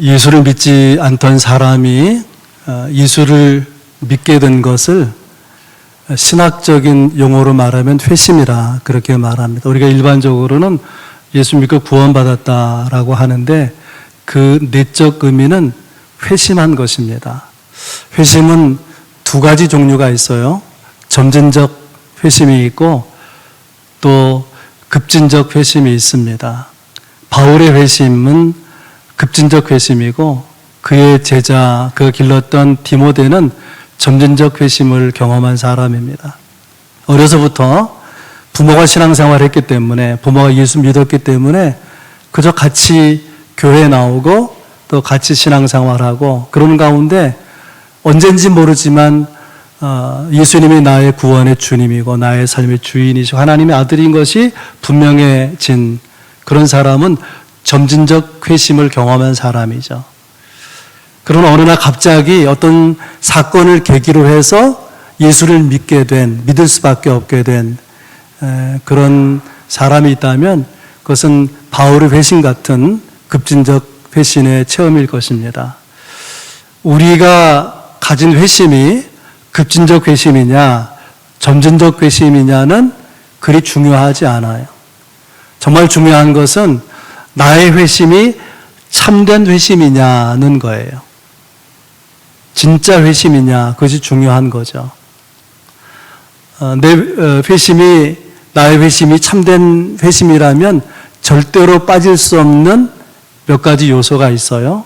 예수를 믿지 않던 사람이 예수를 믿게 된 것을 신학적인 용어로 말하면 회심이라 그렇게 말합니다. 우리가 일반적으로는 예수 믿고 구원받았다라고 하는데 그 내적 의미는 회심한 것입니다. 회심은 두 가지 종류가 있어요. 점진적 회심이 있고 또 급진적 회심이 있습니다. 바울의 회심은 급진적 회심이고 그의 제자, 그가 길렀던 디모데는 점진적 회심을 경험한 사람입니다. 어려서부터 부모가 신앙생활을 했기 때문에, 부모가 예수 믿었기 때문에 그저 같이 교회에 나오고 또 같이 신앙생활하고 그런 가운데 언젠지 모르지만 예수님이 나의 구원의 주님이고 나의 삶의 주인이시고 하나님의 아들인 것이 분명해진 그런 사람은 점진적 회심을 경험한 사람이죠. 그러나 어느 날 갑자기 어떤 사건을 계기로 해서 예수를 믿을 수밖에 없게 된 그런 사람이 있다면 그것은 바울의 회심 같은 급진적 회심의 체험일 것입니다. 우리가 가진 회심이 급진적 회심이냐 점진적 회심이냐는 그리 중요하지 않아요. 정말 중요한 것은 나의 회심이 참된 회심이냐는 거예요. 진짜 회심이냐, 그것이 중요한 거죠. 나의 회심이 참된 회심이라면 절대로 빠질 수 없는 몇 가지 요소가 있어요.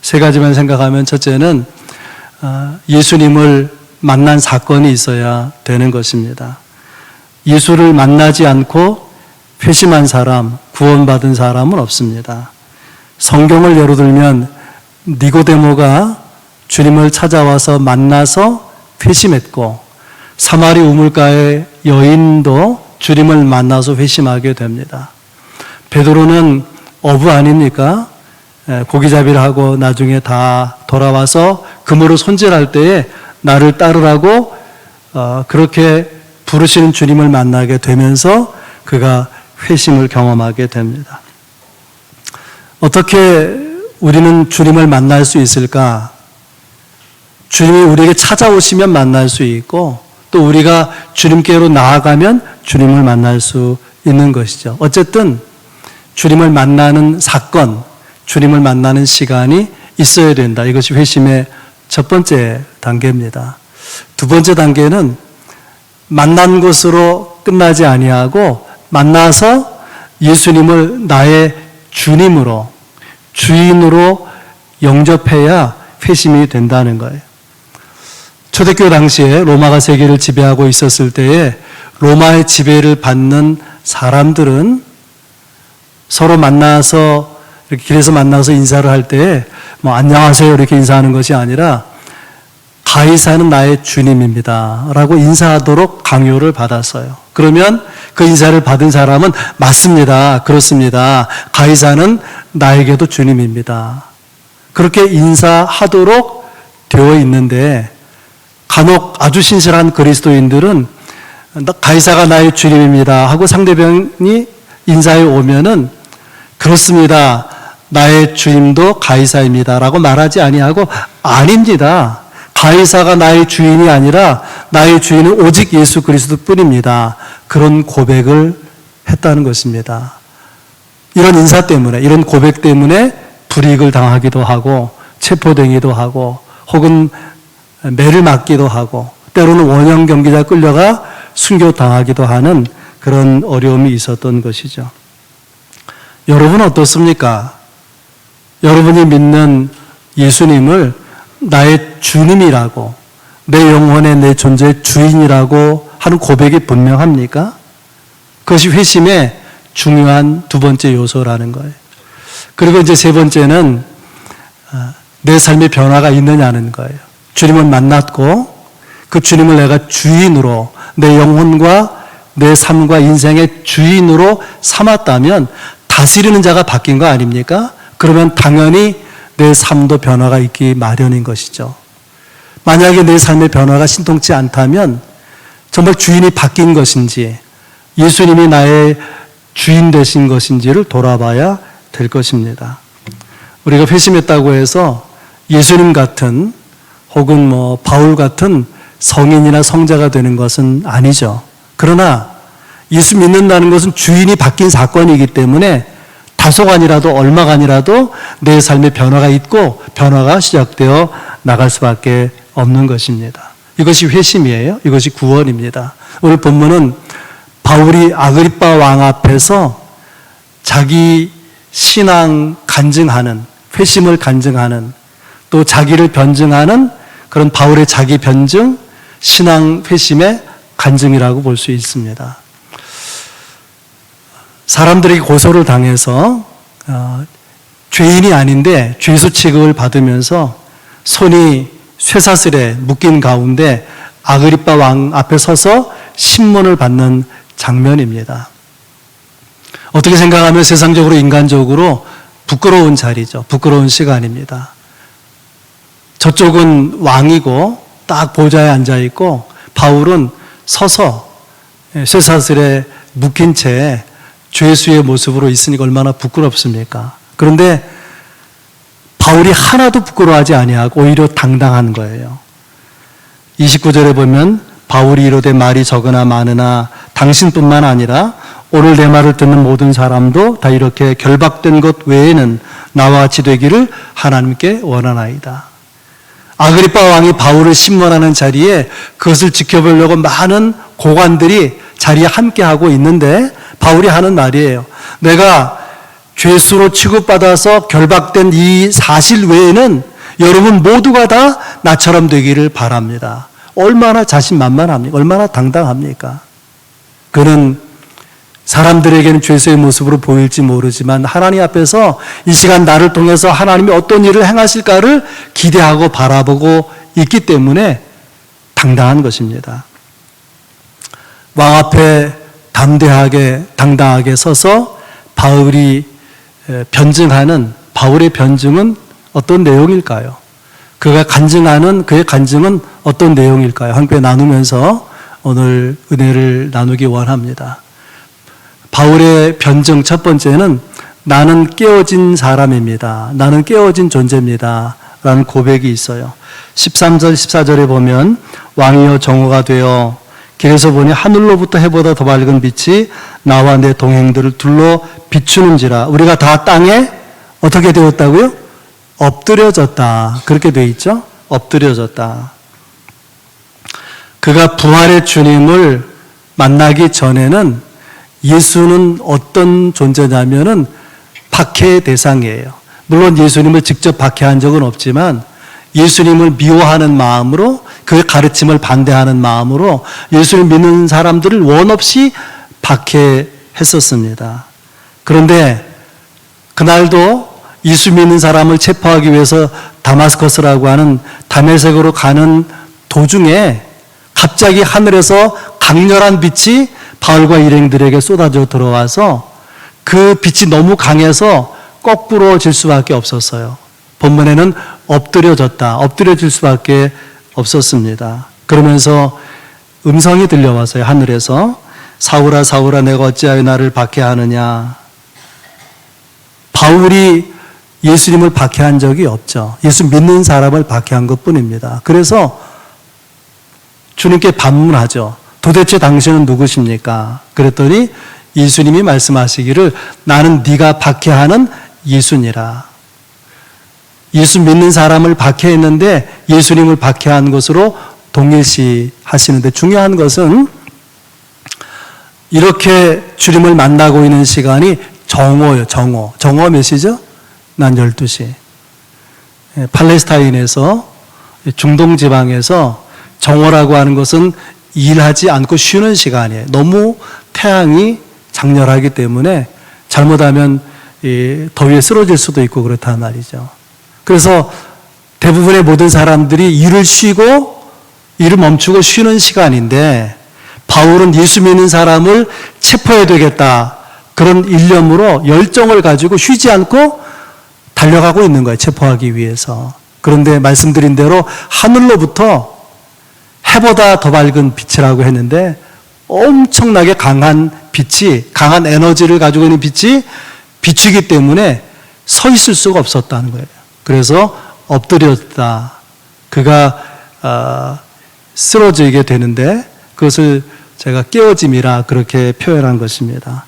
세 가지만 생각하면 첫째는 예수님을 만난 사건이 있어야 되는 것입니다. 예수를 만나지 않고 회심한 사람, 구원받은 사람은 없습니다. 성경을 예로 들면 니고데모가 주님을 찾아와서 만나서 회심했고 사마리 우물가의 여인도 주님을 만나서 회심하게 됩니다. 베드로는 어부 아닙니까? 고기잡이를 하고 나중에 다 돌아와서 그물을 손질할 때에 나를 따르라고 그렇게 부르시는 주님을 만나게 되면서 그가 회심을 경험하게 됩니다. 어떻게 우리는 주님을 만날 수 있을까? 주님이 우리에게 찾아오시면 만날 수 있고 또 우리가 주님께로 나아가면 주님을 만날 수 있는 것이죠. 어쨌든 주님을 만나는 사건, 주님을 만나는 시간이 있어야 된다. 이것이 회심의 첫 번째 단계입니다. 두 번째 단계는 만난 것으로 끝나지 아니하고 만나서 예수님을 나의 주님으로, 주인으로 영접해야 회심이 된다는 거예요. 초대교회 당시에 로마가 세계를 지배하고 있었을 때에 로마의 지배를 받는 사람들은 서로 만나서 이렇게 길에서 만나서 인사를 할 때에 안녕하세요 이렇게 인사하는 것이 아니라 가이사는 나의 주님입니다 라고 인사하도록 강요를 받았어요. 그러면 그 인사를 받은 사람은 맞습니다. 그렇습니다. 가이사는 나에게도 주님입니다. 그렇게 인사하도록 되어 있는데 간혹 아주 신실한 그리스도인들은 가이사가 나의 주님입니다 하고 상대방이 인사해 오면은 그렇습니다. 나의 주님도 가이사입니다 라고 말하지 아니하고 아닙니다. 가이사가 나의 주인이 아니라 나의 주인은 오직 예수 그리스도 뿐입니다. 그런 고백을 했다는 것입니다. 이런 인사 때문에, 이런 고백 때문에 불이익을 당하기도 하고 체포되기도 하고 혹은 매를 맞기도 하고 때로는 원형 경기자 끌려가 순교당하기도 하는 그런 어려움이 있었던 것이죠. 여러분은 어떻습니까? 여러분이 믿는 예수님을 나의 주님이라고, 내 영혼의 내 존재의 주인이라고 하는 고백이 분명합니까? 그것이 회심의 중요한 두 번째 요소라는 거예요. 그리고 이제 세 번째는 내 삶의 변화가 있느냐는 거예요. 주님을 만났고 그 주님을 내가 주인으로, 내 영혼과 내 삶과 인생의 주인으로 삼았다면 다스리는 자가 바뀐 거 아닙니까? 그러면 당연히 내 삶도 변화가 있기 마련인 것이죠. 만약에 내 삶의 변화가 신통치 않다면 정말 주인이 바뀐 것인지 예수님이 나의 주인 되신 것인지를 돌아봐야 될 것입니다. 우리가 회심했다고 해서 예수님 같은 혹은 바울 같은 성인이나 성자가 되는 것은 아니죠. 그러나 예수 믿는다는 것은 주인이 바뀐 사건이기 때문에 다소간이라도 얼마간이라도 내 삶에 변화가 있고 변화가 시작되어 나갈 수밖에 없는 것입니다. 이것이 회심이에요. 이것이 구원입니다. 오늘 본문은 바울이 아그리빠 왕 앞에서 자기 신앙 간증하는, 회심을 간증하는, 또 자기를 변증하는 그런 바울의 자기 변증, 신앙 회심의 간증이라고 볼 수 있습니다. 사람들에게 고소를 당해서 죄인이 아닌데 죄수 취급을 받으면서 손이 쇠사슬에 묶인 가운데 아그리빠 왕 앞에 서서 신문을 받는 장면입니다. 어떻게 생각하면 세상적으로 인간적으로 부끄러운 자리죠. 부끄러운 시간입니다. 저쪽은 왕이고 딱 보좌에 앉아있고 바울은 서서 쇠사슬에 묶인 채 죄수의 모습으로 있으니까 얼마나 부끄럽습니까? 그런데 바울이 하나도 부끄러워하지 아니하고 오히려 당당한 거예요. 29절에 보면 바울이 이르되 말이 적으나 많으나 당신뿐만 아니라 오늘 내 말을 듣는 모든 사람도 다 이렇게 결박된 것 외에는 나와 같이 되기를 하나님께 원하나이다. 아그리빠 왕이 바울을 신문하는 자리에 그것을 지켜보려고 많은 고관들이 자리에 함께하고 있는데 바울이 하는 말이에요. 내가 죄수로 취급받아서 결박된 이 사실 외에는 여러분 모두가 다 나처럼 되기를 바랍니다. 얼마나 자신만만합니까? 얼마나 당당합니까? 그는 사람들에게는 죄수의 모습으로 보일지 모르지만 하나님 앞에서 이 시간 나를 통해서 하나님이 어떤 일을 행하실까를 기대하고 바라보고 있기 때문에 당당한 것입니다. 왕 앞에 당당하게 서서 바울이 변증하는 바울의 변증은 어떤 내용일까요? 그가 간증하는 그의 간증은 어떤 내용일까요? 함께 나누면서 오늘 은혜를 나누기 원합니다. 바울의 변증 첫 번째는 나는 깨어진 사람입니다. 나는 깨어진 존재입니다. 라는 고백이 있어요. 13절 14절에 보면 왕이여 정오가 되어 길에서 보니 하늘로부터 해보다 더 밝은 빛이 나와 내 동행들을 둘러 비추는지라. 우리가 다 땅에 어떻게 되었다고요? 엎드려졌다. 그렇게 되어 있죠? 엎드려졌다. 그가 부활의 주님을 만나기 전에는 예수는 어떤 존재냐면은 박해의 대상이에요. 물론 예수님을 직접 박해한 적은 없지만 예수님을 미워하는 마음으로 그의 가르침을 반대하는 마음으로 예수를 믿는 사람들을 원없이 박해했었습니다. 그런데 그날도 예수 믿는 사람을 체포하기 위해서 다마스커스라고 하는 다메섹으로 가는 도중에 갑자기 하늘에서 강렬한 빛이 바울과 일행들에게 쏟아져 들어와서 그 빛이 너무 강해서 거꾸로질 수밖에 없었어요. 본문에는 엎드려질 수밖에 없었습니다. 그러면서 음성이 들려왔어요. 하늘에서 사울아 사울아 내가 어찌하여 나를 박해하느냐. 바울이 예수님을 박해한 적이 없죠. 예수 믿는 사람을 박해한 것뿐입니다. 그래서 주님께 반문하죠. 도대체 당신은 누구십니까? 그랬더니 예수님이 말씀하시기를 나는 네가 박해하는 예수니라. 예수 믿는 사람을 박해했는데 예수님을 박해한 것으로 동일시 하시는데 중요한 것은 이렇게 주님을 만나고 있는 시간이 정오예요. 정오 몇 시죠? 난 12시. 팔레스타인에서 중동 지방에서 정오라고 하는 것은 일하지 않고 쉬는 시간이에요. 너무 태양이 장렬하기 때문에 잘못하면 더위에 쓰러질 수도 있고 그렇단 말이죠. 그래서 대부분의 모든 사람들이 일을 멈추고 쉬는 시간인데 바울은 예수 믿는 사람을 체포해야 되겠다. 그런 일념으로 열정을 가지고 쉬지 않고 달려가고 있는 거예요. 체포하기 위해서. 그런데 말씀드린 대로 하늘로부터 해보다 더 밝은 빛이라고 했는데 엄청나게 강한 빛이, 강한 에너지를 가지고 있는 빛이 비추기 때문에 서 있을 수가 없었다는 거예요. 그래서 엎드렸다. 그가 쓰러지게 되는데 그것을 제가 깨어짐이라 그렇게 표현한 것입니다.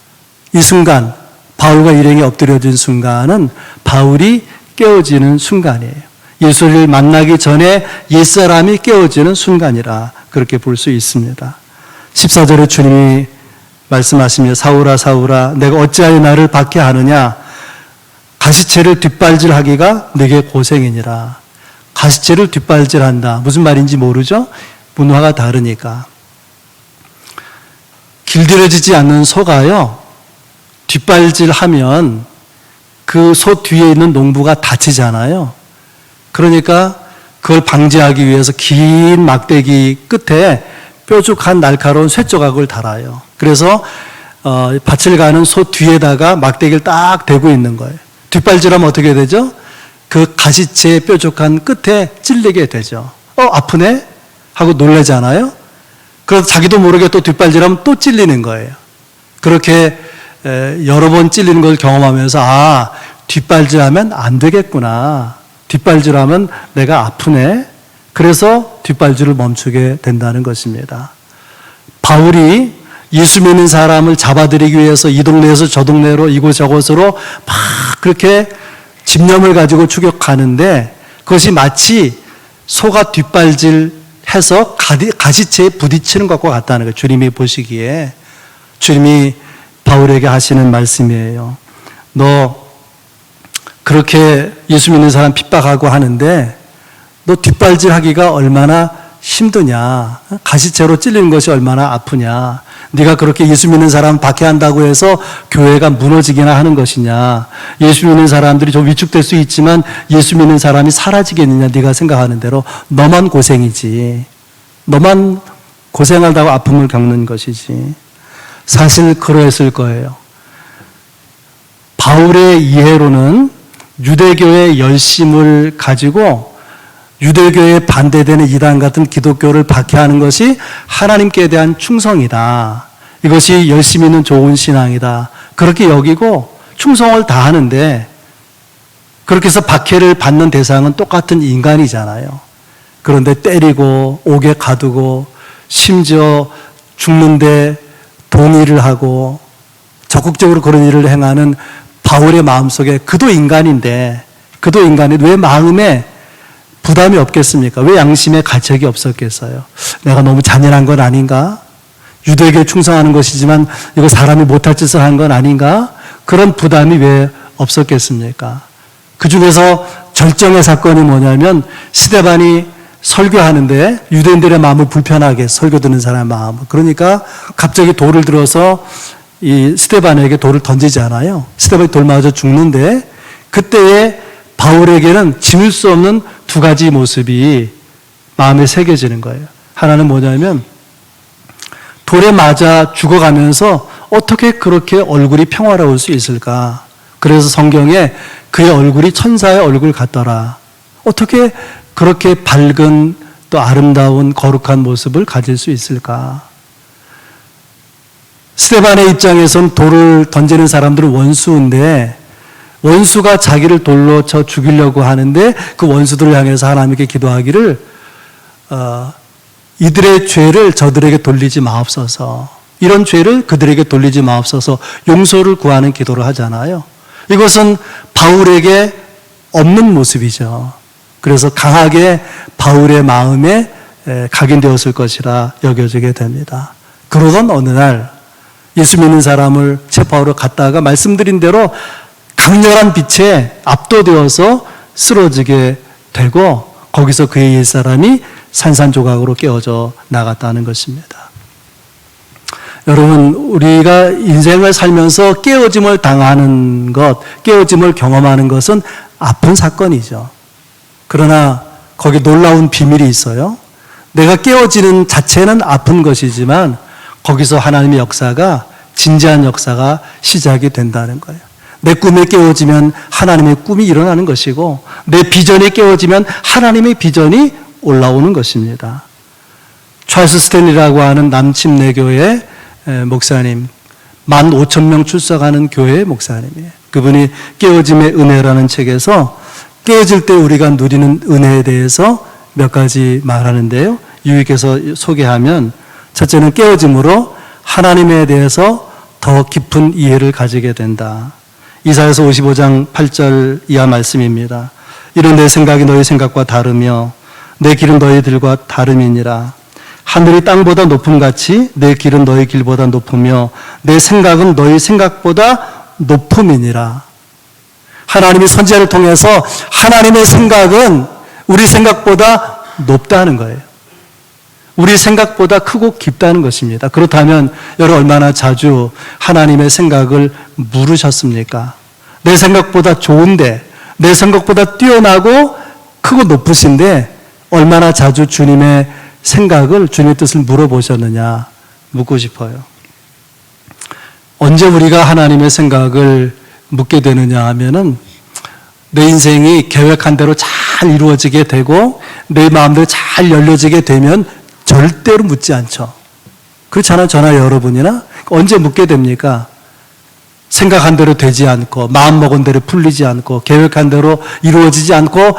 이 순간 바울과 일행이 엎드려진 순간은 바울이 깨어지는 순간이에요. 예수를 만나기 전에 옛사람이 깨어지는 순간이라 그렇게 볼 수 있습니다. 14절에 주님이 말씀하시며 사울아 사울아 내가 어찌하여 나를 박해하느냐 가시체를 뒷발질하기가 내게 고생이니라. 가시체를 뒷발질한다. 무슨 말인지 모르죠? 문화가 다르니까. 길들여지지 않는 소가요, 뒷발질하면 그 소 뒤에 있는 농부가 다치잖아요. 그러니까 그걸 방지하기 위해서 긴 막대기 끝에 뾰족한 날카로운 쇠조각을 달아요. 그래서 밭을 가는 소 뒤에다가 막대기를 딱 대고 있는 거예요. 뒷발질하면 어떻게 되죠? 그 가시체의 뾰족한 끝에 찔리게 되죠. 아프네? 하고 놀라잖아요. 그래서 자기도 모르게 또 뒷발질하면 또 찔리는 거예요. 그렇게 여러 번 찔리는 걸 경험하면서 뒷발질하면 안 되겠구나. 뒷발질하면 내가 아프네. 그래서 뒷발질을 멈추게 된다는 것입니다. 바울이 예수 믿는 사람을 잡아들이기 위해서 이 동네에서 저 동네로 이곳저곳으로 막 그렇게 집념을 가지고 추격하는데 그것이 마치 소가 뒷발질해서 가시체에 부딪히는 것과 같다는 거예요. 주님이 보시기에. 주님이 바울에게 하시는 말씀이에요. 너 그렇게 예수 믿는 사람 핍박하고 하는데 너 뒷발질하기가 얼마나 힘드냐. 가시체로 찔리는 것이 얼마나 아프냐. 네가 그렇게 예수 믿는 사람 박해한다고 해서 교회가 무너지기나 하는 것이냐. 예수 믿는 사람들이 좀 위축될 수 있지만 예수 믿는 사람이 사라지겠느냐. 네가 생각하는 대로 너만 고생이지. 너만 고생하다고 아픔을 겪는 것이지. 사실 그러했을 거예요. 바울의 이해로는 유대교의 열심을 가지고 유대교에 반대되는 이단 같은 기독교를 박해하는 것이 하나님께 대한 충성이다. 이것이 열심 있는 좋은 신앙이다. 그렇게 여기고 충성을 다하는데 그렇게 해서 박해를 받는 대상은 똑같은 인간이잖아요. 그런데 때리고 옥에 가두고 심지어 죽는데 동의를 하고 적극적으로 그런 일을 행하는 바울의 마음속에 그도 인간인데 왜 마음에 부담이 없겠습니까? 왜 양심에 가책이 없었겠어요? 내가 너무 잔인한 건 아닌가? 유대교에 충성하는 것이지만 이거 사람이 못할 짓을 한 건 아닌가? 그런 부담이 왜 없었겠습니까? 그 중에서 절정의 사건이 뭐냐면 스데반이 설교하는데 유대인들의 마음을 불편하게 설교 듣는 사람의 마음을. 그러니까 갑자기 돌을 들어서 이 스데반에게 돌을 던지잖아요. 스데반이 돌 맞아 죽는데 그때에 바울에게는 지울 수 없는 두 가지 모습이 마음에 새겨지는 거예요. 하나는 뭐냐면 돌에 맞아 죽어가면서 어떻게 그렇게 얼굴이 평화로울 수 있을까? 그래서 성경에 그의 얼굴이 천사의 얼굴 같더라. 어떻게 그렇게 밝은 또 아름다운 거룩한 모습을 가질 수 있을까? 스데반의 입장에선 돌을 던지는 사람들은 원수인데 원수가 자기를 돌로 쳐 죽이려고 하는데 그 원수들을 향해서 하나님께 기도하기를 이들의 죄를 저들에게 돌리지 마옵소서. 이런 죄를 그들에게 돌리지 마옵소서. 용서를 구하는 기도를 하잖아요. 이것은 바울에게 없는 모습이죠. 그래서 강하게 바울의 마음에 각인되었을 것이라 여겨지게 됩니다. 그러던 어느 날 예수 믿는 사람을 체포하러 갔다가 말씀드린 대로 강렬한 빛에 압도되어서 쓰러지게 되고 거기서 그의 옛사람이 산산조각으로 깨어져 나갔다는 것입니다. 여러분, 우리가 인생을 살면서 깨어짐을 당하는 것, 깨어짐을 경험하는 것은 아픈 사건이죠. 그러나 거기 놀라운 비밀이 있어요. 내가 깨어지는 자체는 아픈 것이지만 거기서 하나님의 역사가, 진지한 역사가 시작이 된다는 거예요. 내 꿈에 깨어지면 하나님의 꿈이 일어나는 것이고 내 비전에 깨어지면 하나님의 비전이 올라오는 것입니다. 찰스 스탠리라고 하는 남침내교의 목사님, 15,000명 출석하는 교회의 목사님이에요. 그분이 깨어짐의 은혜라는 책에서 깨어질 때 우리가 누리는 은혜에 대해서 몇 가지 말하는데요. 유익해서 소개하면, 첫째는 깨어짐으로 하나님에 대해서 더 깊은 이해를 가지게 된다. 이사야서 55장 8절 이하 말씀입니다. 이런 내 생각이 너희 생각과 다르며 내 길은 너희들과 다름이니라. 하늘이 땅보다 높음같이 내 길은 너희 길보다 높으며 내 생각은 너희 생각보다 높음이니라. 하나님이 선지자를 통해서 하나님의 생각은 우리 생각보다 높다는 거예요. 우리 생각보다 크고 깊다는 것입니다. 그렇다면 여러분 얼마나 자주 하나님의 생각을 물으셨습니까? 내 생각보다 좋은데, 내 생각보다 뛰어나고 크고 높으신데 얼마나 자주 주님의 생각을, 주님의 뜻을 물어보셨느냐 묻고 싶어요. 언제 우리가 하나님의 생각을 묻게 되느냐 하면은 내 인생이 계획한 대로 잘 이루어지게 되고 내 마음대로 잘 열려지게 되면 절대로 묻지 않죠. 그렇잖아요. 저나 여러분이나. 언제 묻게 됩니까? 생각한 대로 되지 않고 마음먹은 대로 풀리지 않고 계획한 대로 이루어지지 않고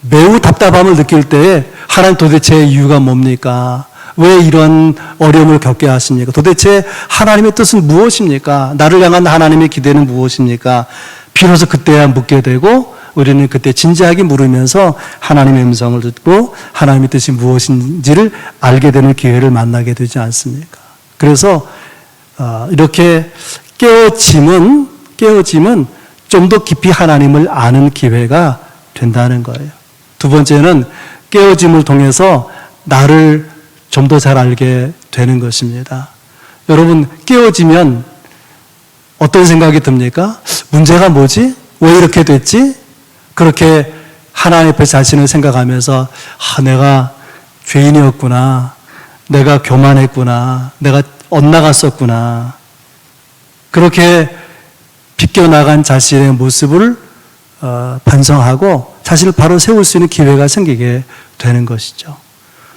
매우 답답함을 느낄 때에 하나님 도대체 이유가 뭡니까? 왜 이런 어려움을 겪게 하십니까? 도대체 하나님의 뜻은 무엇입니까? 나를 향한 하나님의 기대는 무엇입니까? 비로소 그때야 묻게 되고 우리는 그때 진지하게 물으면서 하나님의 음성을 듣고 하나님의 뜻이 무엇인지를 알게 되는 기회를 만나게 되지 않습니까? 그래서 이렇게 깨어짐은 좀 더 깊이 하나님을 아는 기회가 된다는 거예요. 두 번째는 깨어짐을 통해서 나를 좀 더 잘 알게 되는 것입니다. 여러분, 깨어지면 어떤 생각이 듭니까? 문제가 뭐지? 왜 이렇게 됐지? 그렇게 하나님 앞에 자신을 생각하면서 내가 죄인이었구나, 내가 교만했구나, 내가 엇나갔었구나, 그렇게 비껴나간 자신의 모습을 반성하고 자신을 바로 세울 수 있는 기회가 생기게 되는 것이죠.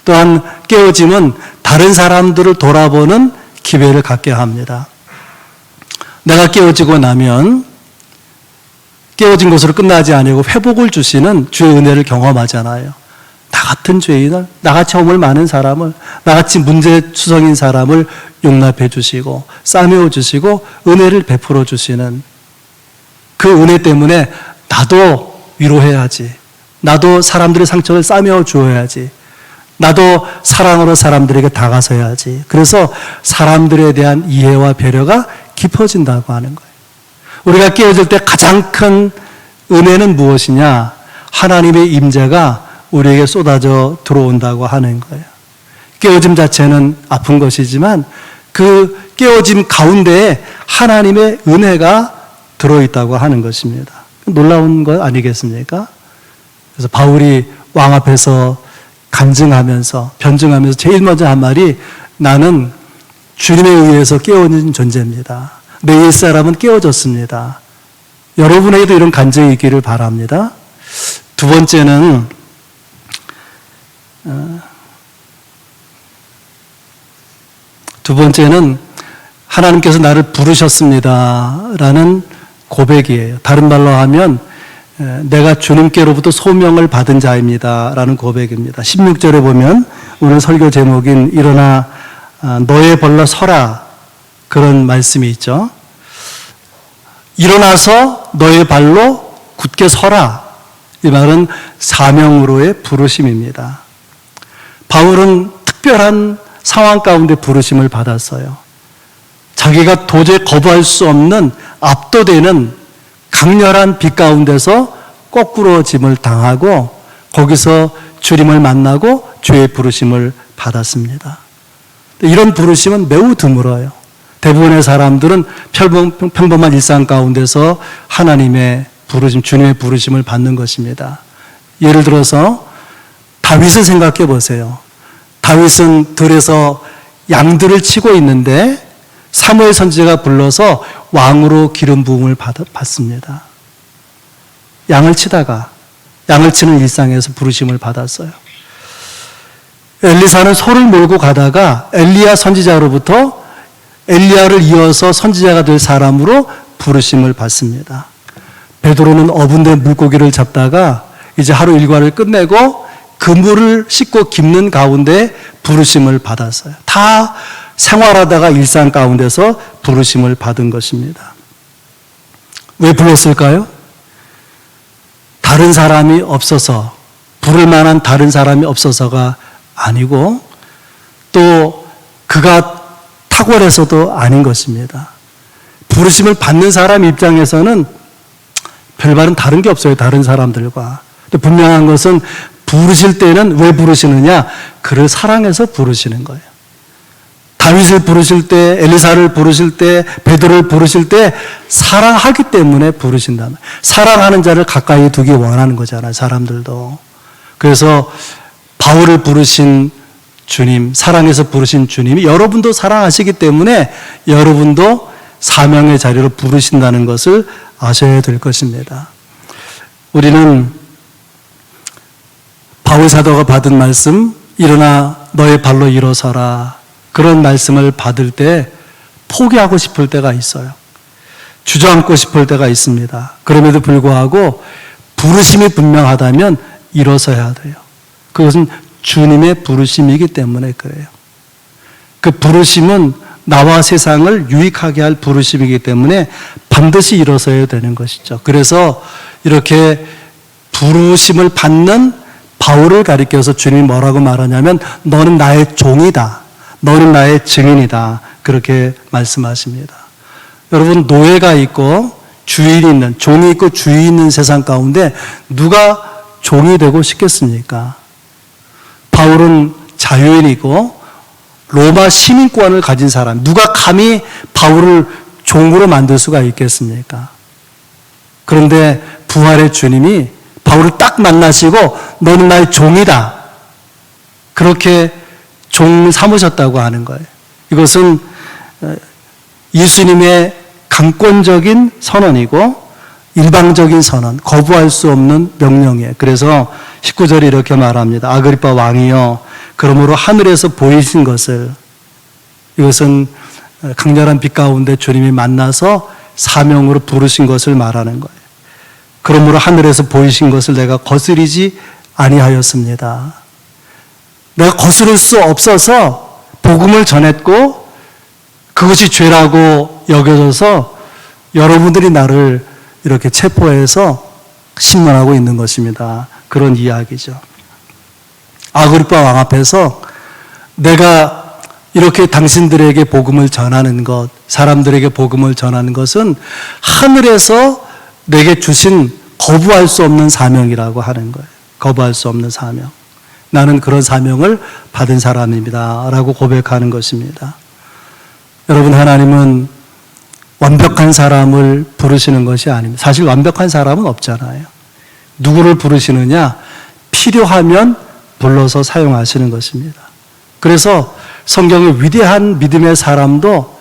또한 깨어짐은 다른 사람들을 돌아보는 기회를 갖게 합니다. 내가 깨어지고 나면 깨어진 것으로 끝나지 아니고 회복을 주시는 주의 은혜를 경험하잖아요. 나 같은 죄인을, 나같이 허물 많은 사람을, 나같이 문제투성인 사람을 용납해 주시고 싸매어 주시고 은혜를 베풀어 주시는 그 은혜 때문에 나도 위로해야지, 나도 사람들의 상처를 싸매어 주어야지, 나도 사랑으로 사람들에게 다가서야지. 그래서 사람들에 대한 이해와 배려가 깊어진다고 하는 거예요. 우리가 깨어질 때 가장 큰 은혜는 무엇이냐? 하나님의 임재가 우리에게 쏟아져 들어온다고 하는 거예요. 깨어짐 자체는 아픈 것이지만 그 깨어짐 가운데에 하나님의 은혜가 들어있다고 하는 것입니다. 놀라운 것 아니겠습니까? 그래서 바울이 왕 앞에서 간증하면서 변증하면서 제일 먼저 한 말이 나는 주님에 의해서 깨어진 존재입니다. 내 옛사람은 깨어졌습니다. 여러분에게도 이런 간증이 있기를 바랍니다. 두 번째는 하나님께서 나를 부르셨습니다 라는 고백이에요. 다른 말로 하면 내가 주님께로부터 소명을 받은 자입니다 라는 고백입니다. 16절에 보면 오늘 설교 제목인 일어나 너의 벌러 서라, 그런 말씀이 있죠. 일어나서 너의 발로 굳게 서라, 이 말은 사명으로의 부르심입니다. 바울은 특별한 상황 가운데 부르심을 받았어요. 자기가 도저히 거부할 수 없는 압도되는 강렬한 빛 가운데서 거꾸러짐을 당하고 거기서 주님을 만나고 주의 부르심을 받았습니다. 이런 부르심은 매우 드물어요. 대부분의 사람들은 평범한 일상 가운데서 하나님의 부르심, 주님의 부르심을 받는 것입니다. 예를 들어서 다윗을 생각해 보세요. 다윗은 들에서 양들을 치고 있는데 사무엘 선지자가 불러서 왕으로 기름 부음을 받습니다. 양을 치다가 양을 치는 일상에서 부르심을 받았어요. 엘리사는 소를 몰고 가다가 엘리야 선지자로부터 엘리야를 이어서 선지자가 될 사람으로 부르심을 받습니다. 베드로는 어분된 물고기를 잡다가 이제 하루 일과를 끝내고 그물을 씻고 깁는 가운데 부르심을 받았어요. 다 생활하다가 일상 가운데서 부르심을 받은 것입니다. 왜 불렀을까요? 다른 사람이 없어서, 부를 만한 다른 사람이 없어서가 아니고 또 그가 탁월해서도 아닌 것입니다. 부르심을 받는 사람 입장에서는 별말은 다른 게 없어요. 다른 사람들과. 분명한 것은 부르실 때는 왜 부르시느냐? 그를 사랑해서 부르시는 거예요. 다윗을 부르실 때, 엘리사를 부르실 때, 베드로를 부르실 때 사랑하기 때문에 부르신다. 사랑하는 자를 가까이 두기 원하는 거잖아요. 사람들도. 그래서 바울을 부르신 주님, 사랑해서 부르신 주님이 여러분도 사랑하시기 때문에 여러분도 사명의 자리로 부르신다는 것을 아셔야 될 것입니다. 우리는 바울 사도가 받은 말씀, 일어나 너의 발로 일어서라, 그런 말씀을 받을 때 포기하고 싶을 때가 있어요. 주저앉고 싶을 때가 있습니다. 그럼에도 불구하고 부르심이 분명하다면 일어서야 돼요. 그것은 주님의 부르심이기 때문에 그래요. 그 부르심은 나와 세상을 유익하게 할 부르심이기 때문에 반드시 일어서야 되는 것이죠. 그래서 이렇게 부르심을 받는 바울을 가리켜서 주님이 뭐라고 말하냐면 너는 나의 종이다. 너는 나의 증인이다. 그렇게 말씀하십니다. 여러분, 노예가 있고 주인이 있는, 종이 있고 주인이 있는 세상 가운데 누가 종이 되고 싶겠습니까? 바울은 자유인이고 로마 시민권을 가진 사람, 누가 감히 바울을 종으로 만들 수가 있겠습니까? 그런데 부활의 주님이 바울을 딱 만나시고 너는 나의 종이다. 그렇게 종 삼으셨다고 하는 거예요. 이것은 예수님의 강권적인 선언이고 일방적인 선언, 거부할 수 없는 명령이에요. 그래서 19절에 이렇게 말합니다. 아그리빠 왕이여, 그러므로 하늘에서 보이신 것을, 이것은 강렬한 빛 가운데 주님이 만나서 사명으로 부르신 것을 말하는 거예요. 그러므로 하늘에서 보이신 것을 내가 거스리지 아니하였습니다. 내가 거스를 수 없어서 복음을 전했고 그것이 죄라고 여겨져서 여러분들이 나를 이렇게 체포해서 신문하고 있는 것입니다. 그런 이야기죠. 아그리빠 왕 앞에서 내가 이렇게 당신들에게 복음을 전하는 것, 사람들에게 복음을 전하는 것은 하늘에서 내게 주신 거부할 수 없는 사명이라고 하는 거예요. 거부할 수 없는 사명. 나는 그런 사명을 받은 사람입니다. 라고 고백하는 것입니다. 여러분, 하나님은 완벽한 사람을 부르시는 것이 아닙니다. 사실 완벽한 사람은 없잖아요. 누구를 부르시느냐? 필요하면 불러서 사용하시는 것입니다. 그래서 성경의 위대한 믿음의 사람도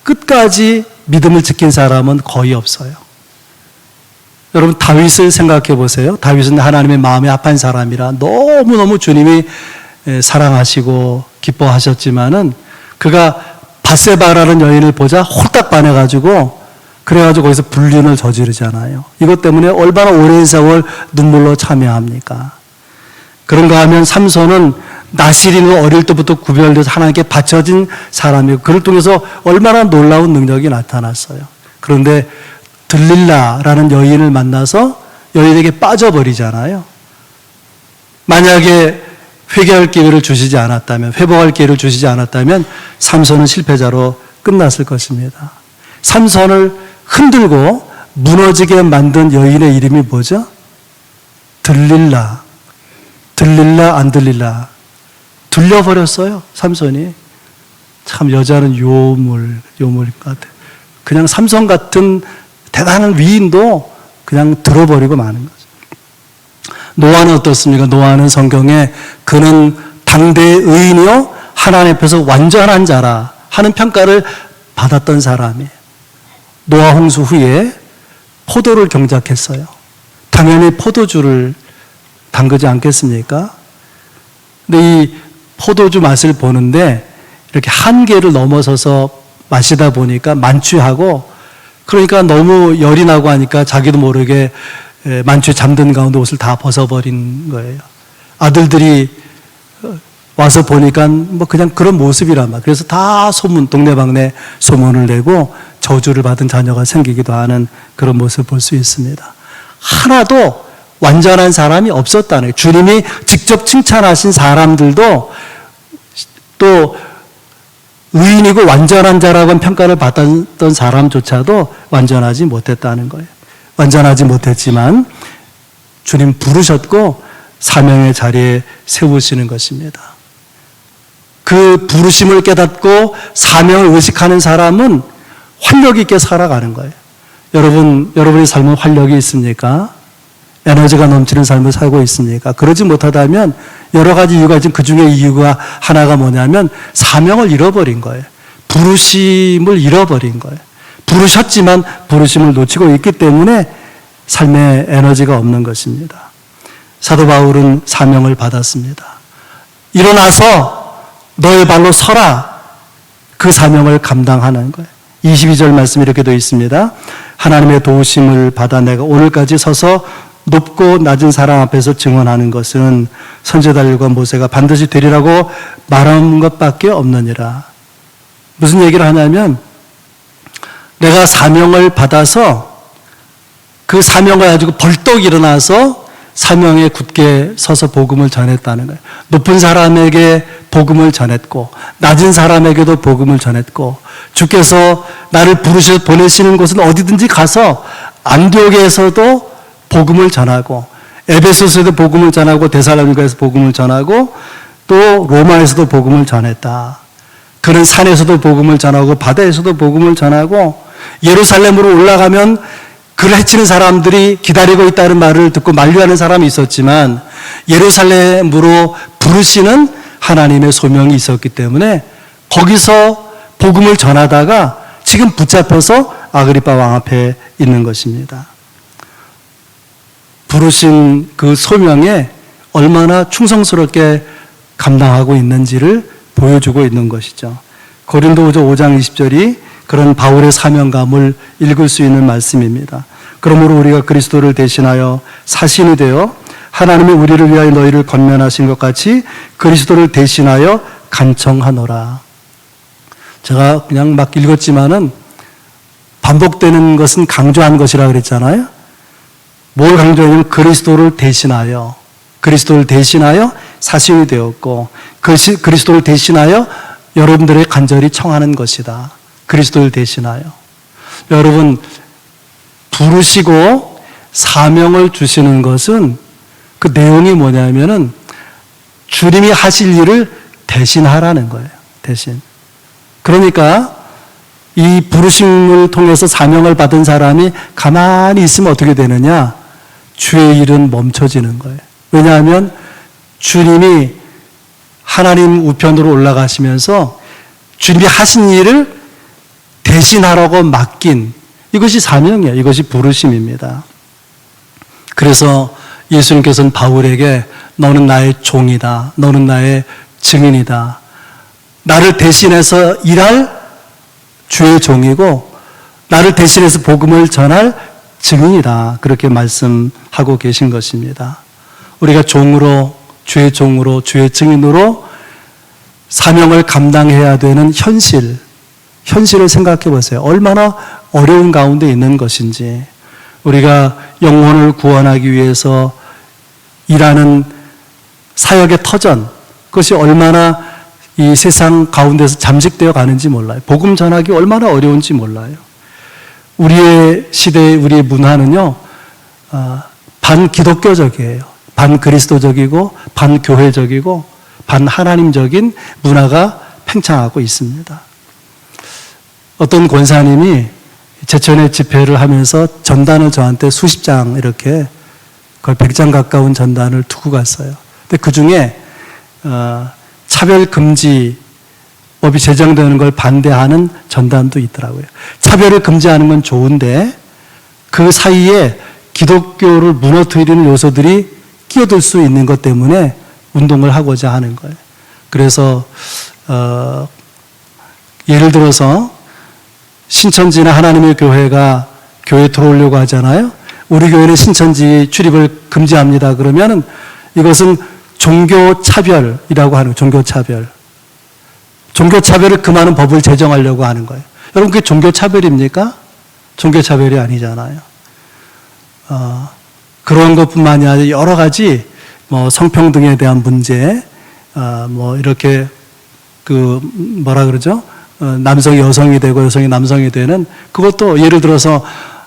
끝까지 믿음을 지킨 사람은 거의 없어요. 여러분, 다윗을 생각해 보세요. 다윗은 하나님의 마음에 합한 사람이라 너무너무 주님이 사랑하시고 기뻐하셨지만은 그가 밧세바라는 여인을 보자 홀딱 반해가지고 그래가지고 거기서 불륜을 저지르잖아요. 이것 때문에 얼마나 오랜 세월 눈물로 참여합니까? 그런가 하면 삼손은 나실인으로 어릴 때부터 구별돼서 하나님께 바쳐진 사람이고 그를 통해서 얼마나 놀라운 능력이 나타났어요. 그런데 들릴라라는 여인을 만나서 여인에게 빠져버리잖아요. 만약에 회개할 기회를 주시지 않았다면, 회복할 기회를 주시지 않았다면 삼손은 실패자로 끝났을 것입니다. 삼손을 흔들고 무너지게 만든 여인의 이름이 뭐죠? 들릴라. 들릴라, 안 들릴라. 들려버렸어요, 삼손이. 참 여자는 요물인 것 같아요. 그냥 삼손 같은 대단한 위인도 그냥 들어버리고 마는 거죠. 노아는 어떻습니까? 노아는 성경에 그는 당대의 의인이요 하나님 앞에서 완전한 자라 하는 평가를 받았던 사람이에요. 노아 홍수 후에 포도를 경작했어요. 당연히 포도주를 담그지 않겠습니까? 근데 이 포도주 맛을 보는데 이렇게 한계를 넘어서서 마시다 보니까 만취하고 그러니까 너무 열이 나고 하니까 자기도 모르게 만취에 잠든 가운데 옷을 다 벗어버린 거예요. 아들들이 와서 보니까 뭐 그냥 그런 모습이란 말. 그래서 다 소문, 동네방네 소문을 내고 저주를 받은 자녀가 생기기도 하는 그런 모습을 볼 수 있습니다. 하나도 완전한 사람이 없었다는 거예요. 주님이 직접 칭찬하신 사람들도 또 의인이고 완전한 자라고 평가를 받았던 사람조차도 완전하지 못했다는 거예요. 완전하지 못했지만 주님 부르셨고 사명의 자리에 세우시는 것입니다. 그 부르심을 깨닫고 사명을 의식하는 사람은 활력 있게 살아가는 거예요. 여러분의 삶은 활력이 있습니까? 에너지가 넘치는 삶을 살고 있습니까? 그러지 못하다면 여러 가지 이유가 있지만 그 중에 이유가 하나가 뭐냐면 사명을 잃어버린 거예요. 부르심을 잃어버린 거예요. 부르셨지만 부르심을 놓치고 있기 때문에 삶에 에너지가 없는 것입니다. 사도 바울은 사명을 받았습니다. 일어나서 너의 발로 서라. 그 사명을 감당하는 거예요. 22절 말씀이 이렇게 되어 있습니다. 하나님의 도우심을 받아 내가 오늘까지 서서 높고 낮은 사람 앞에서 증언하는 것은 선지자들과 모세가 반드시 되리라고 말한 것밖에 없느니라. 무슨 얘기를 하냐면 내가 사명을 받아서 그 사명을 가지고 벌떡 일어나서 사명에 굳게 서서 복음을 전했다는 거예요. 높은 사람에게 복음을 전했고 낮은 사람에게도 복음을 전했고 주께서 나를 부르셔 보내시는 곳은 어디든지 가서 안디옥에서도 복음을 전하고 에베소서에도 복음을 전하고 데살로니가에서 복음을 전하고 또 로마에서도 복음을 전했다. 그는 산에서도 복음을 전하고 바다에서도 복음을 전하고 예루살렘으로 올라가면 그를 해치는 사람들이 기다리고 있다는 말을 듣고 만류하는 사람이 있었지만 예루살렘으로 부르시는 하나님의 소명이 있었기 때문에 거기서 복음을 전하다가 지금 붙잡혀서 아그리파 왕 앞에 있는 것입니다. 부르신 그 소명에 얼마나 충성스럽게 감당하고 있는지를 보여주고 있는 것이죠. 고린도후서 5장 20절이 그런 바울의 사명감을 읽을 수 있는 말씀입니다. 그러므로 우리가 그리스도를 대신하여 사신이 되어 하나님이 우리를 위하여 너희를 권면하신 것 같이 그리스도를 대신하여 간청하노라. 제가 그냥 막 읽었지만은 반복되는 것은 강조한 것이라 그랬잖아요. 뭘 강조하냐면 그리스도를 대신하여 사신이 되었고 그리스도를 대신하여 여러분들의 간절히 청하는 것이다. 그리스도를 대신하여. 여러분 부르시고 사명을 주시는 것은 그 내용이 뭐냐면은 주님이 하실 일을 대신하라는 거예요. 대신. 그러니까 이 부르심을 통해서 사명을 받은 사람이 가만히 있으면 어떻게 되느냐? 주의 일은 멈춰지는 거예요. 왜냐하면 주님이 하나님 우편으로 올라가시면서 주님이 하신 일을 대신하라고 맡긴 이것이 사명이에요. 이것이 부르심입니다. 그래서 예수님께서는 바울에게 너는 나의 종이다. 너는 나의 증인이다. 나를 대신해서 일할 주의 종이고 나를 대신해서 복음을 전할 증인이다. 그렇게 말씀하고 계신 것입니다. 우리가 종으로 주의 종으로 주의 증인으로 사명을 감당해야 되는 현실을 생각해 보세요. 얼마나 어려운 가운데 있는 것인지. 우리가 영혼을 구원하기 위해서 일하는 사역의 터전, 그것이 얼마나 이 세상 가운데서 잠식되어 가는지 몰라요. 복음 전하기 얼마나 어려운지 몰라요. 우리의 시대의 우리의 문화는요, 반기독교적이에요. 반그리스도적이고 반교회적이고 반하나님적인 문화가 팽창하고 있습니다. 어떤 권사님이 제천에 집회를 하면서 전단을 저한테 수십 장 이렇게 거의 100장 가까운 전단을 두고 갔어요. 근데 그 중에 차별금지법이 제정되는 걸 반대하는 전단도 있더라고요. 차별을 금지하는 건 좋은데 그 사이에 기독교를 무너뜨리는 요소들이 끼어들 수 있는 것 때문에 운동을 하고자 하는 거예요. 그래서 예를 들어서 신천지나 하나님의 교회가 교회에 들어오려고 하잖아요. 우리 교회는 신천지 출입을 금지합니다. 그러면은 이것은 종교차별이라고 하는 거예요. 종교차별. 종교차별을 금하는 법을 제정하려고 하는 거예요. 여러분, 그게 종교차별입니까? 종교차별이 아니잖아요. 그런 것뿐만이 아니라 여러 가지 뭐 성평등에 대한 문제, 뭐 이렇게 뭐라 그러죠? 남성이 여성이 되고 여성이 남성이 되는 그것도 예를 들어서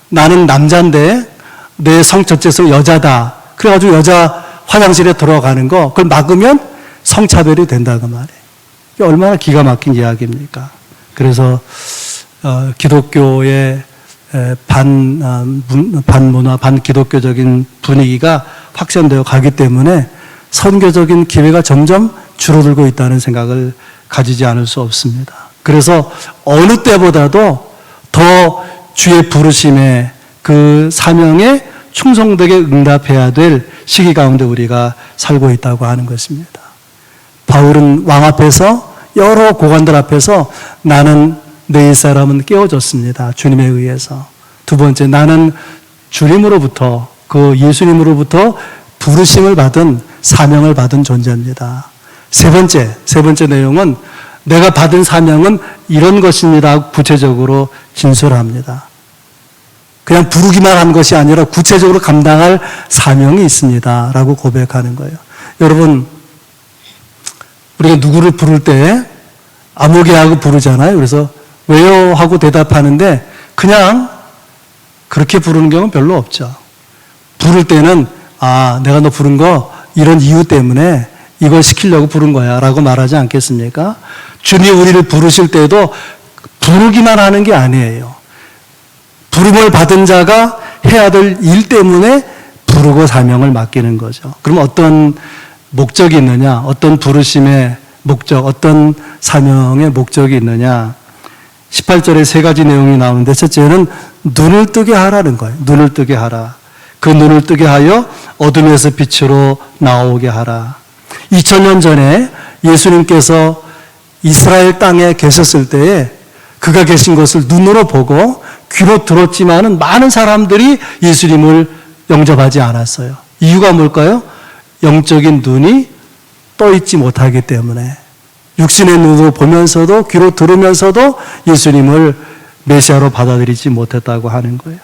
나는 남자인데 내 성적재성 여자다. 그래가지고 여자 화장실에 들어가는 거 그걸 막으면 성차별이 된다 그 말이에요. 이게 얼마나 기가 막힌 이야기입니까? 그래서 기독교의 반문화, 반기독교적인 분위기가 확산되어 가기 때문에 선교적인 기회가 점점 줄어들고 있다는 생각을 가지지 않을 수 없습니다. 그래서 어느 때보다도 더 주의 부르심에 그 사명에 충성되게 응답해야 될 시기 가운데 우리가 살고 있다고 하는 것입니다. 바울은 왕 앞에서 여러 고관들 앞에서 나는 내 옛사람은 깨어졌습니다. 주님에 의해서. 두 번째, 나는 주님으로부터 그 예수님으로부터 부르심을 받은 사명을 받은 존재입니다. 세 번째 내용은 내가 받은 사명은 이런 것입니다. 구체적으로 진술합니다. 그냥 부르기만 한 것이 아니라 구체적으로 감당할 사명이 있습니다. 라고 고백하는 거예요. 여러분, 우리가 누구를 부를 때 아무개 하고 부르잖아요. 그래서 왜요? 하고 대답하는데 그냥 그렇게 부르는 경우는 별로 없죠. 부를 때는 내가 너 부른 거 이런 이유 때문에 이걸 시키려고 부른 거야 라고 말하지 않겠습니까? 주님이 우리를 부르실 때도 부르기만 하는 게 아니에요. 부름을 받은 자가 해야 될 일 때문에 부르고 사명을 맡기는 거죠. 그럼 어떤 목적이 있느냐? 어떤 부르심의 목적, 어떤 사명의 목적이 있느냐? 18절에 세 가지 내용이 나오는데 첫째는 눈을 뜨게 하라는 거예요. 눈을 뜨게 하라. 그 눈을 뜨게 하여 어둠에서 빛으로 나오게 하라. 2000년 전에 예수님께서 이스라엘 땅에 계셨을 때에 그가 계신 것을 눈으로 보고 귀로 들었지만은 많은 사람들이 예수님을 영접하지 않았어요. 이유가 뭘까요? 영적인 눈이 떠 있지 못하기 때문에 육신의 눈으로 보면서도 귀로 들으면서도 예수님을 메시아로 받아들이지 못했다고 하는 거예요.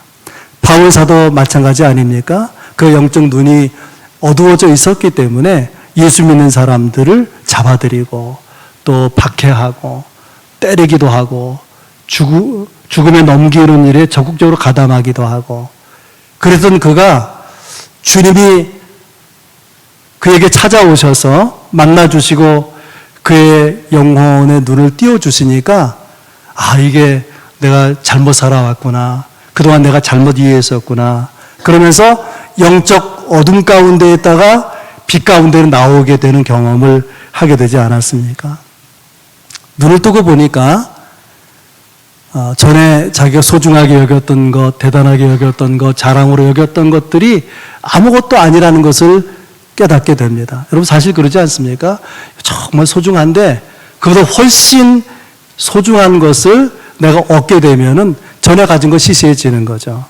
바울 사도 마찬가지 아닙니까? 그 영적 눈이 어두워져 있었기 때문에 예수 믿는 사람들을 잡아들이고 또 박해하고 때리기도 하고 죽음에 넘기는 일에 적극적으로 가담하기도 하고 그랬던 그가 주님이 그에게 찾아오셔서 만나주시고 그의 영혼의 눈을 띄워주시니까 이게 내가 잘못 살아왔구나. 그동안 내가 잘못 이해했었구나. 그러면서 영적 어둠 가운데 있다가 빛 가운데로 나오게 되는 경험을 하게 되지 않았습니까? 눈을 뜨고 보니까 전에 자기가 소중하게 여겼던 것, 대단하게 여겼던 것, 자랑으로 여겼던 것들이 아무것도 아니라는 것을 깨닫게 됩니다. 여러분 사실 그러지 않습니까? 정말 소중한데 그보다 훨씬 소중한 것을 내가 얻게 되면은 전에 가진 것 시시해지는 거죠.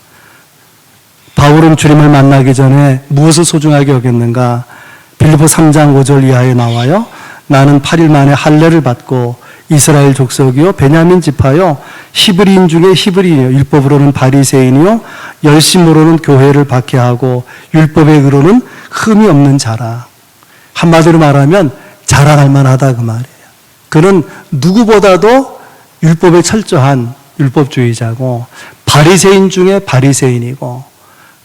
바울은 주님을 만나기 전에 무엇을 소중하게 여겼는가? 빌립보 3장 5절 이하에 나와요. 나는 8일 만에 할례를 받고 이스라엘 족속이요 베냐민 지파요 히브리인 중에 히브리인이요 율법으로는 바리새인이요 열심으로는 교회를 박해하고 율법의 의로는 흠이 없는 자라. 한마디로 말하면 자랑할 만하다 그 말이에요. 그는 누구보다도 율법에 철저한 율법주의자고 바리새인 중에 바리새인이고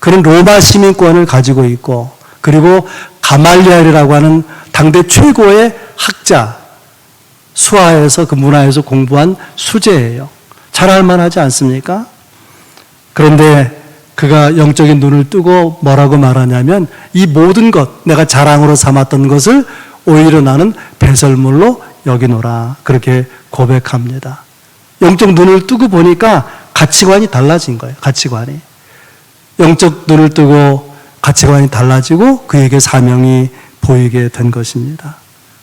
그는 로마 시민권을 가지고 있고 그리고 가말리엘이라고 하는 당대 최고의 학자 수하에서 그 문화에서 공부한 수재예요. 잘할 만하지 않습니까? 그런데 그가 영적인 눈을 뜨고 뭐라고 말하냐면 이 모든 것 내가 자랑으로 삼았던 것을 오히려 나는 배설물로 여기노라 그렇게 고백합니다. 영적 눈을 뜨고 보니까 가치관이 달라진 거예요. 가치관이. 영적 눈을 뜨고 가치관이 달라지고 그에게 사명이 보이게 된 것입니다.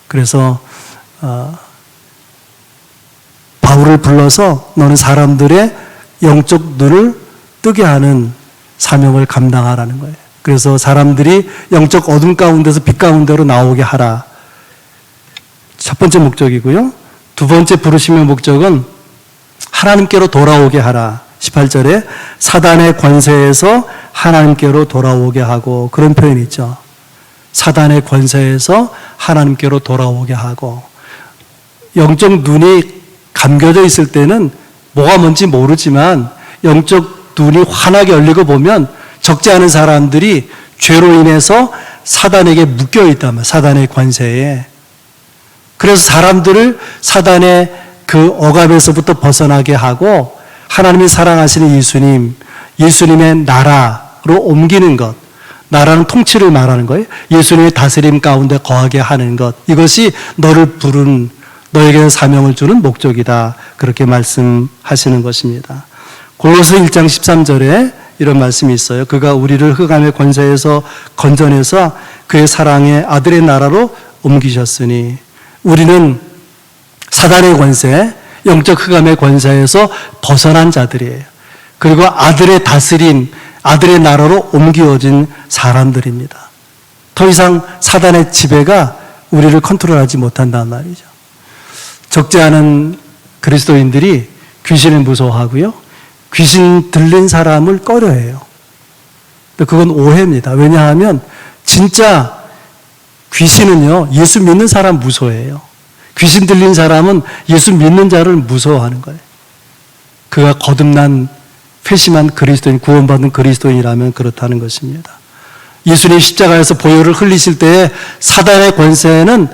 그래서 바울을 불러서 너는 사람들의 영적 눈을 뜨게 하는 사명을 감당하라는 거예요. 그래서 사람들이 영적 어둠 가운데서 빛 가운데로 나오게 하라. 첫 번째 목적이고요. 두 번째 부르심의 목적은 하나님께로 돌아오게 하라. 18절에 사단의 권세에서 하나님께로 돌아오게 하고, 그런 표현이 있죠. 사단의 권세에서 하나님께로 돌아오게 하고. 영적 눈이 감겨져 있을 때는 뭐가 뭔지 모르지만 영적 눈이 환하게 열리고 보면 적지 않은 사람들이 죄로 인해서 사단에게 묶여 있단 말이에요. 사단의 권세에. 그래서 사람들을 사단의 그 억압에서부터 벗어나게 하고 하나님이 사랑하시는 예수님의 나라로 옮기는 것. 나라는 통치를 말하는 거예요. 예수님의 다스림 가운데 거하게 하는 것. 이것이 너를 부른, 너에게 사명을 주는 목적이다. 그렇게 말씀하시는 것입니다. 골로새 1장 13절에 이런 말씀이 있어요. 그가 우리를 흑암의 권세에서 건져내서 그의 사랑의 아들의 나라로 옮기셨으니, 우리는 사단의 권세, 영적 흑암의 권세에서 벗어난 자들이에요. 그리고 아들의 다스림, 아들의 나라로 옮겨진 사람들입니다. 더 이상 사단의 지배가 우리를 컨트롤하지 못한다는 말이죠. 적지 않은 그리스도인들이 귀신을 무서워하고요, 귀신 들린 사람을 꺼려해요. 그건 오해입니다. 왜냐하면 진짜 귀신은요, 예수 믿는 사람 무서워해요. 귀신 들린 사람은 예수 믿는 자를 무서워하는 거예요. 그가 거듭난 회심한 그리스도인, 구원받은 그리스도인이라면 그렇다는 것입니다. 예수님 십자가에서 보혈을 흘리실 때에 사단의 권세는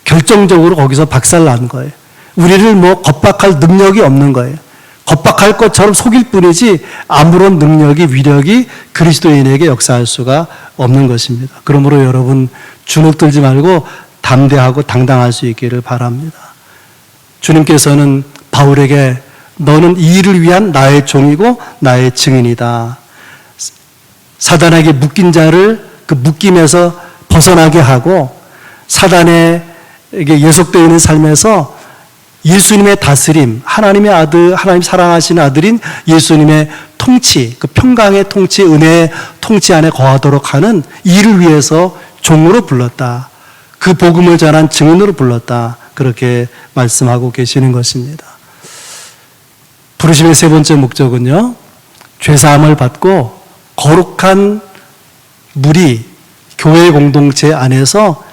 결정적으로 거기서 박살난 거예요. 우리를 겁박할 능력이 없는 거예요. 겁박할 것처럼 속일 뿐이지 아무런 능력이, 위력이 그리스도인에게 역사할 수가 없는 것입니다. 그러므로 여러분 주눅들지 말고 담대하고 당당할 수 있기를 바랍니다. 주님께서는 바울에게 너는 이 일을 위한 나의 종이고 나의 증인이다. 사단에게 묶인 자를 그 묶임에서 벗어나게 하고 사단에게 예속되어 있는 삶에서 예수님의 다스림, 하나님의 아들, 하나님 사랑하시는 아들인 예수님의 통치, 그 평강의 통치, 은혜의 통치 안에 거하도록 하는 일을 위해서 종으로 불렀다. 그 복음을 전한 증인으로 불렀다. 그렇게 말씀하고 계시는 것입니다. 부르심의 세 번째 목적은요, 죄사함을 받고 거룩한 무리, 교회 공동체 안에서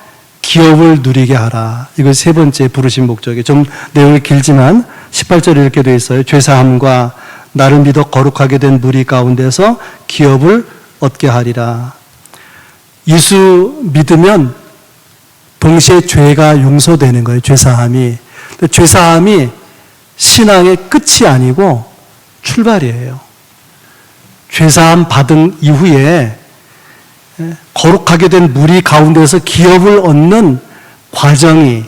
기업을 누리게 하라. 이것이 세 번째 부르심 목적이에요. 좀 내용이 길지만 18절에 이렇게 되어 있어요. 죄사함과 나를 믿어 거룩하게 된 무리 가운데서 기업을 얻게 하리라. 예수 믿으면 동시에 죄가 용서되는 거예요. 죄사함이. 죄사함이 신앙의 끝이 아니고 출발이에요. 죄사함 받은 이후에 거룩하게 된 무리 가운데서 기업을 얻는 과정이,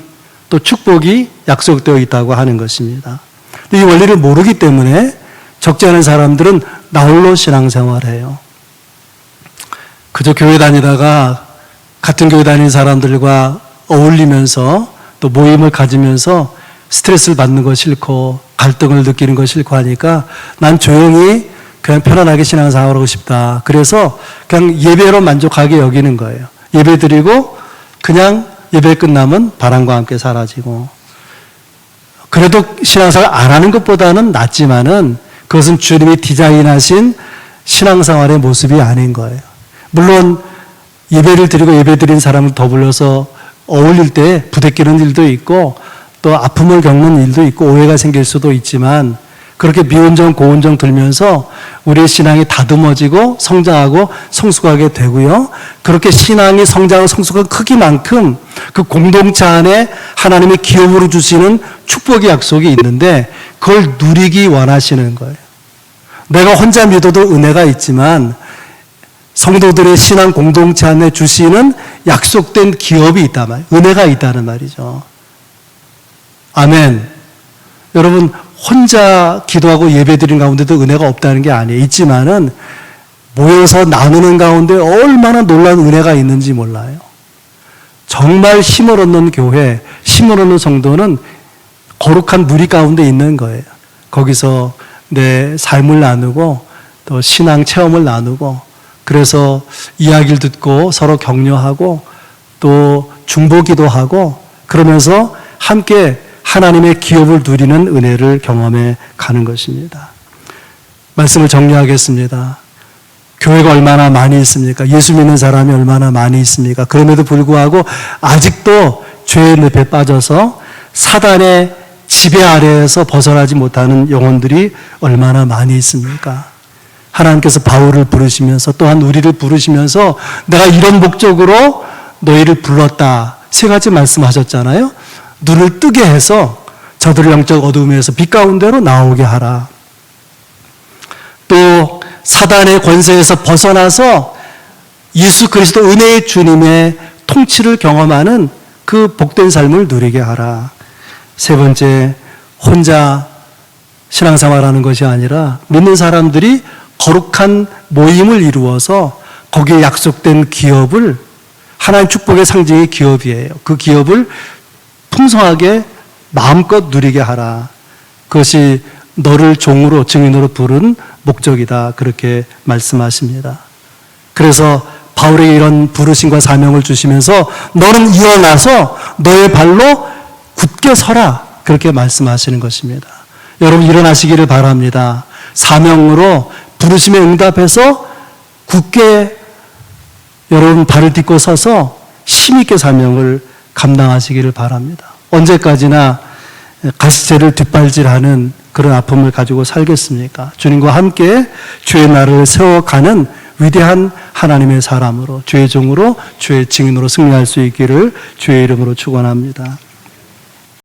또 축복이 약속되어 있다고 하는 것입니다. 이 원리를 모르기 때문에 적지 않은 사람들은 나홀로 신앙생활해요. 그저 교회 다니다가 같은 교회 다니는 사람들과 어울리면서 또 모임을 가지면서 스트레스를 받는 거 싫고 갈등을 느끼는 거 싫고 하니까 난 조용히 그냥 편안하게 신앙생활하고 싶다. 그래서 그냥 예배로 만족하게 여기는 거예요. 예배 드리고 그냥 예배 끝나면 바람과 함께 사라지고. 그래도 신앙생활 안 하는 것보다는 낫지만은 그것은 주님이 디자인하신 신앙생활의 모습이 아닌 거예요. 물론 예배를 드리고 예배 드린 사람을 더 불러서 어울릴 때 부대끼는 일도 있고 또 아픔을 겪는 일도 있고 오해가 생길 수도 있지만 그렇게 미온정 고온정 들면서 우리의 신앙이 다듬어지고 성장하고 성숙하게 되고요. 그렇게 신앙이 성장하고 성숙한 크기만큼 그 공동체 안에 하나님의 기업으로 주시는 축복의 약속이 있는데 그걸 누리기 원하시는 거예요. 내가 혼자 믿어도 은혜가 있지만 성도들의 신앙 공동체 안에 주시는 약속된 기업이 있단 말이에요. 은혜가 있다는 말이죠. 아멘. 여러분 혼자 기도하고 예배드린 가운데도 은혜가 없다는 게 아니에요. 있지만은 모여서 나누는 가운데 얼마나 놀라운 은혜가 있는지 몰라요. 정말 힘을 얻는 교회, 힘을 얻는 성도는 거룩한 무리 가운데 있는 거예요. 거기서 내 삶을 나누고 또 신앙 체험을 나누고 그래서 이야기를 듣고 서로 격려하고 또 중보기도 하고 그러면서 함께 하나님의 기업을 누리는 은혜를 경험해 가는 것입니다. 말씀을 정리하겠습니다. 교회가 얼마나 많이 있습니까? 예수 믿는 사람이 얼마나 많이 있습니까? 그럼에도 불구하고 아직도 죄의 늪에 빠져서 사단의 지배 아래에서 벗어나지 못하는 영혼들이 얼마나 많이 있습니까? 하나님께서 바울을 부르시면서 또한 우리를 부르시면서 내가 이런 목적으로 너희를 불렀다. 세 가지 말씀하셨잖아요. 눈을 뜨게 해서 저들을 영적 어둠에서 빛 가운데로 나오게 하라. 또 사단의 권세에서 벗어나서 예수 그리스도 은혜의 주님의 통치를 경험하는 그 복된 삶을 누리게 하라. 세 번째, 혼자 신앙생활하는 것이 아니라 믿는 사람들이 거룩한 모임을 이루어서 거기에 약속된 기업을 하나님 축복의 상징의 기업이에요. 그 기업을 풍성하게 마음껏 누리게 하라. 그것이 너를 종으로 증인으로 부른 목적이다. 그렇게 말씀하십니다. 그래서 바울에게 이런 부르심과 사명을 주시면서 너는 일어나서 너의 발로 굳게 서라. 그렇게 말씀하시는 것입니다. 여러분 일어나시기를 바랍니다. 사명으로 부르심에 응답해서 굳게 여러분 발을 딛고 서서 힘있게 사명을 감당하시기를 바랍니다. 언제까지나 가시체를 뒷발질하는 그런 아픔을 가지고 살겠습니까? 주님과 함께 주의 나라를 세워가는 위대한 하나님의 사람으로, 주의 종으로, 주의 증인으로 승리할 수 있기를 주의 이름으로 축원합니다.